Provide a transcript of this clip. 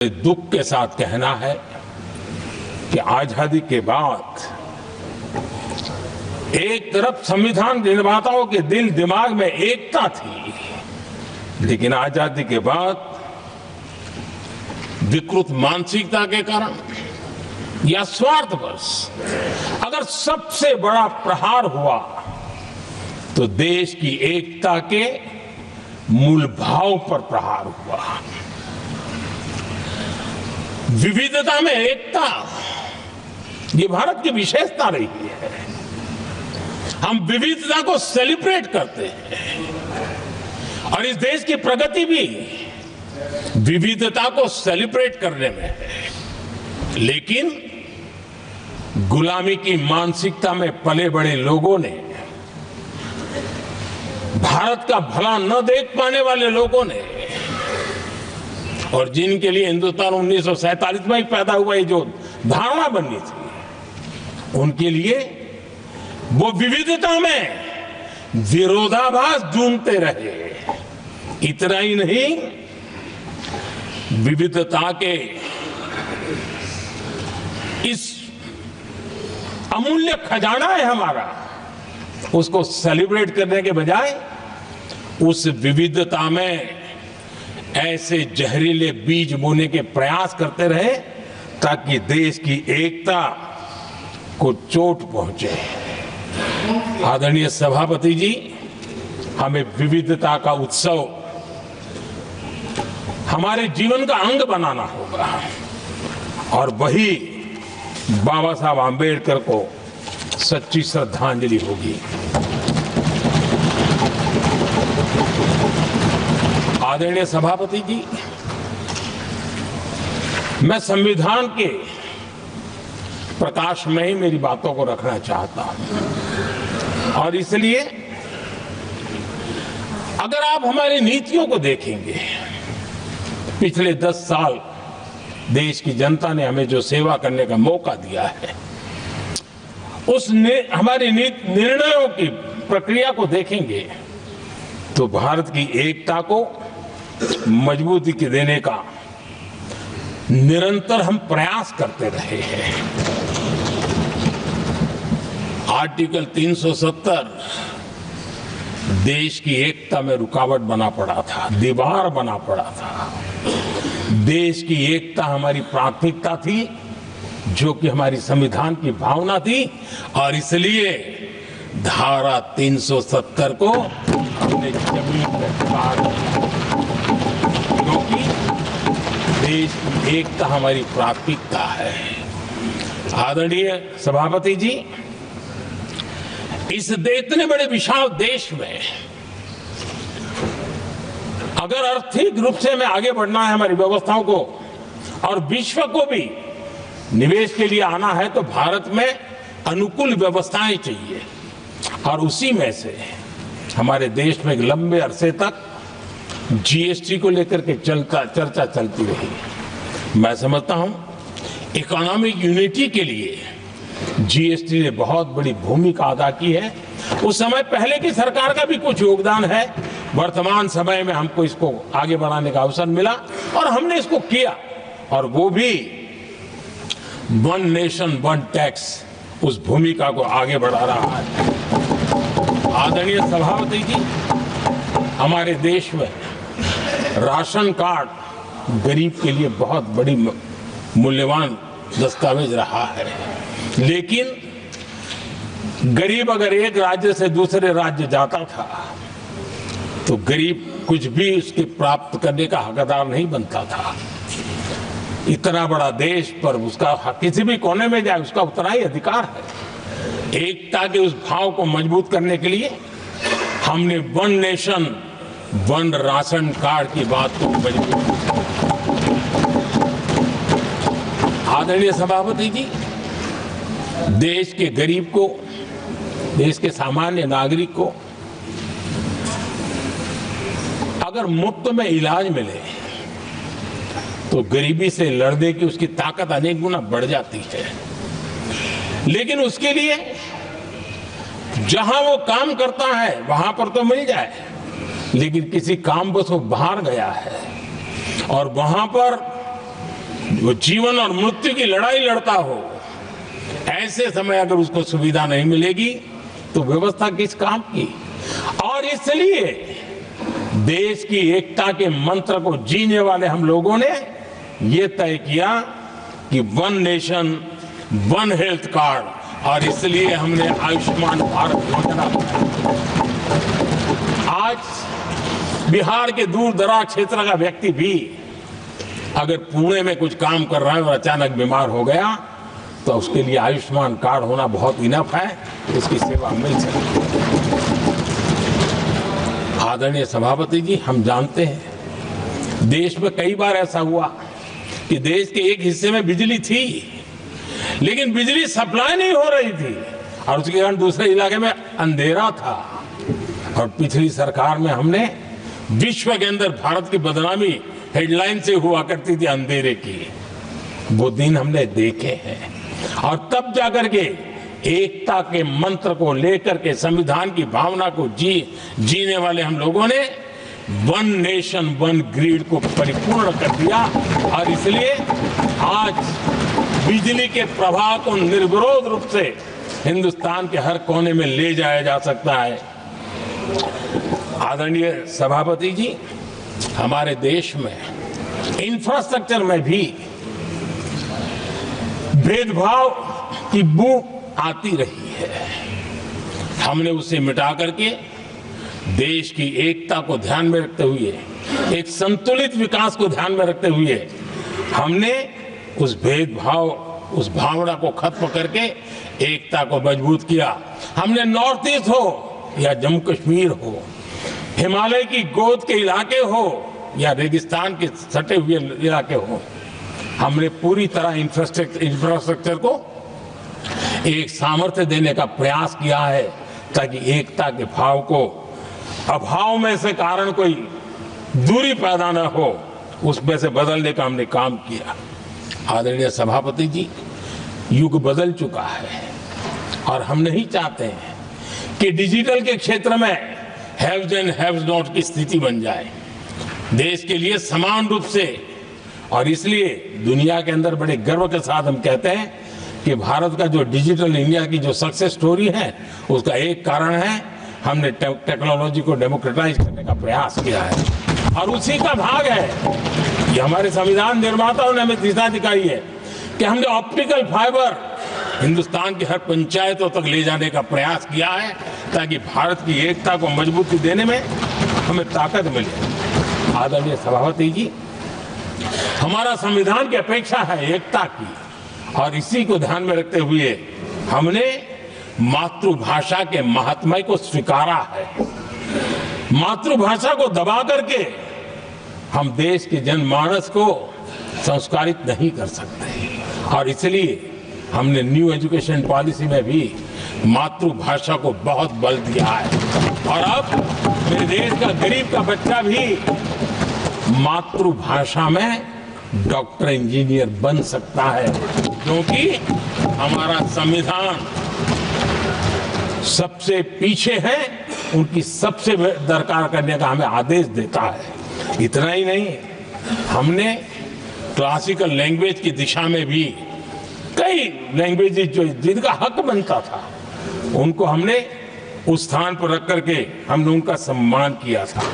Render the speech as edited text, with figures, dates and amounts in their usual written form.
दुख के साथ कहना है कि आजादी के बाद एक तरफ संविधान निर्माताओं के दिल दिमाग में एकता थी, लेकिन आजादी के बाद विकृत मानसिकता के कारण या स्वार्थवश अगर सबसे बड़ा प्रहार हुआ तो देश की एकता के मूल भाव पर प्रहार हुआ। विविधता में एकता, ये भारत की विशेषता रही है। हम विविधता को सेलिब्रेट करते हैं और इस देश की प्रगति भी विविधता को सेलिब्रेट करने में है। लेकिन गुलामी की मानसिकता में पले बड़े लोगों ने, भारत का भला न देख पाने वाले लोगों ने, और जिनके लिए हिंदुस्तान 1947 में ही पैदा हुआ ये जो धारणा बननी थी, उनके लिए वो विविधता में विरोधाभास ढूंढते रहे। इतना ही नहीं, विविधता के इस अमूल्य खजाना है हमारा, उसको सेलिब्रेट करने के बजाय उस विविधता में ऐसे जहरीले बीज बोने के प्रयास करते रहे ताकि देश की एकता को चोट पहुंचे। आदरणीय सभापति जी, हमें विविधता का उत्सव हमारे जीवन का अंग बनाना होगा और वही बाबा साहब आंबेडकर को सच्ची श्रद्धांजलि होगी। आदरणीय सभापति जी, मैं संविधान के प्रकाश में ही मेरी बातों को रखना चाहता हूं और इसलिए अगर आप हमारी नीतियों को देखेंगे, पिछले 10 साल देश की जनता ने हमें जो सेवा करने का मौका दिया है, हमारे निर्णयों की प्रक्रिया को देखेंगे तो भारत की एकता को मजबूती के देने का निरंतर हम प्रयास करते रहे हैं। आर्टिकल 370 देश की एकता में रुकावट बना पड़ा था, दीवार बना पड़ा था। देश की एकता हमारी प्राथमिकता थी, जो कि हमारी संविधान की भावना थी, और इसलिए धारा 370 को हमने जमीन पर उतार दिया, क्योंकि देश की एकता हमारी प्राथमिकता है। आदरणीय सभापति जी, इस इतने बड़े विशाल देश में अगर आर्थिक रूप से हमें आगे बढ़ना है, हमारी व्यवस्थाओं को और विश्व को भी निवेश के लिए आना है, तो भारत में अनुकूल व्यवस्थाएं चाहिए। और उसी में से हमारे देश में एक लंबे अरसे तक जीएसटी को लेकर के चर्चा चलती रही। मैं समझता हूं इकोनॉमिक यूनिटी के लिए जीएसटी ने बहुत बड़ी भूमिका अदा की है। उस समय पहले की सरकार का भी कुछ योगदान है। वर्तमान समय में हमको इसको आगे बढ़ाने का अवसर मिला और हमने इसको किया, और वो भी वन नेशन वन टैक्स उस भूमिका को आगे बढ़ा रहा है। आदरणीय सभापति जी, हमारे देश में राशन कार्ड गरीब के लिए बहुत बड़ी मूल्यवान दस्तावेज रहा है, लेकिन गरीब अगर एक राज्य से दूसरे राज्य जाता था तो गरीब कुछ भी उसके प्राप्त करने का हकदार नहीं बनता था। इतना बड़ा देश पर उसका किसी भी कोने में जाए उसका उतना ही अधिकार है। एकता के उस भाव को मजबूत करने के लिए हमने one nation one ration card की बात को मजबूत किया। आदरणीय सभापति जी, देश के गरीब को, देश के सामान्य नागरिक को अगर मुफ्त में इलाज मिले तो गरीबी से लड़ने की उसकी ताकत अनेक गुना बढ़ जाती है। लेकिन उसके लिए जहां वो काम करता है वहां पर तो मिल जाए, लेकिन किसी काम बस वो बाहर गया है और वहां पर वो जीवन और मृत्यु की लड़ाई लड़ता हो, ऐसे समय अगर उसको सुविधा नहीं मिलेगी तो व्यवस्था किस काम की। और इसलिए देश की एकता के मंत्र को जीने वाले हम लोगों ने ये तय किया कि one nation one health card, और इसलिए हमने आयुष्मान भारत योजना बनाई। आज बिहार के दूर दराज क्षेत्र का व्यक्ति भी अगर पुणे में कुछ काम कर रहा है और अचानक बीमार हो गया तो उसके लिए आयुष्मान कार्ड होना बहुत इनफ है, उसकी सेवा मिल सकती है। आदरणीय सभापति जी, हम जानते हैं देश में कई बार ऐसा हुआ कि देश के एक हिस्से में बिजली थी लेकिन बिजली सप्लाई नहीं हो रही थी और उसके कारण दूसरे इलाके में अंधेरा था। और पिछली सरकार में हमने विश्व के अंदर भारत की बदनामी हेडलाइन से हुआ करती थी अंधेरे की, वो दिन हमने देखे हैं। और तब जाकर के एकता के मंत्र को लेकर के संविधान की भावना को जीने वाले हम लोगों ने वन नेशन वन ग्रिड को परिपूर्ण कर दिया। और इसलिए आज बिजली के प्रवाह को निर्विरोध रूप से हिंदुस्तान के हर कोने में ले जाया जा सकता है। आदरणीय सभापति जी, हमारे देश में इंफ्रास्ट्रक्चर में भी भेदभाव की बू आती रही है। हमने उसे मिटा करके देश की एकता को ध्यान में रखते हुए, एक संतुलित विकास को ध्यान में रखते हुए हमने उस भेदभाव, उस भावना को खत्म करके एकता को मजबूत किया। हमने नॉर्थ ईस्ट हो या जम्मू कश्मीर हो, हिमालय की गोद के इलाके हो या रेगिस्तान के सटे हुए इलाके हो, हमने पूरी तरह इंफ्रास्ट्रक्चर को एक सामर्थ्य देने का प्रयास किया है ताकि एकता के भाव को अभाव में से कारण कोई दूरी पैदा न हो, उसमें से बदलने का हमने काम किया। आदरणीय सभापति जी, युग बदल चुका है और हम नहीं चाहते हैं कि डिजिटल के क्षेत्र में हैव्स एंड हैव्स नॉट की स्थिति बन जाए। देश के लिए समान रूप से, और इसलिए दुनिया के अंदर बड़े गर्व के साथ हम कहते हैं कि भारत का जो डिजिटल इंडिया की जो सक्सेस स्टोरी है उसका एक कारण है हमने टेक्नोलॉजी को डेमोक्रेटाइज करने का प्रयास किया है। और उसी का भाग है ये हमारे संविधान निर्माताओं ने हमें दिशा दिखाई है कि हमने ऑप्टिकल फाइबर हिंदुस्तान की हर पंचायतों तक ले जाने का प्रयास किया है ताकि भारत की एकता को मजबूती देने में हमें ताकत मिले। आदरणीय सभापति जी, हमारा संविधान की अपेक्षा है एकता की, और इसी को ध्यान में रखते हुए हमने मातृभाषा के महात्म्य को स्वीकारा है। मातृभाषा को दबा करके हम देश के जनमानस को संस्कारित नहीं कर सकते, और इसलिए हमने न्यू एजुकेशन पॉलिसी में भी मातृभाषा को बहुत बल दिया है। और अब मेरे देश का गरीब का बच्चा भी मातृभाषा में डॉक्टर इंजीनियर बन सकता है, क्योंकि हमारा संविधान सबसे पीछे है, उनकी सबसे दरकार करने का हमें आदेश देता है। इतना ही नहीं, हमने क्लासिकल लैंग्वेज की दिशा में भी कई लैंग्वेजेस जो जिनका हक बनता था उनको हमने उस स्थान पर रख करके हमने उनका सम्मान किया था।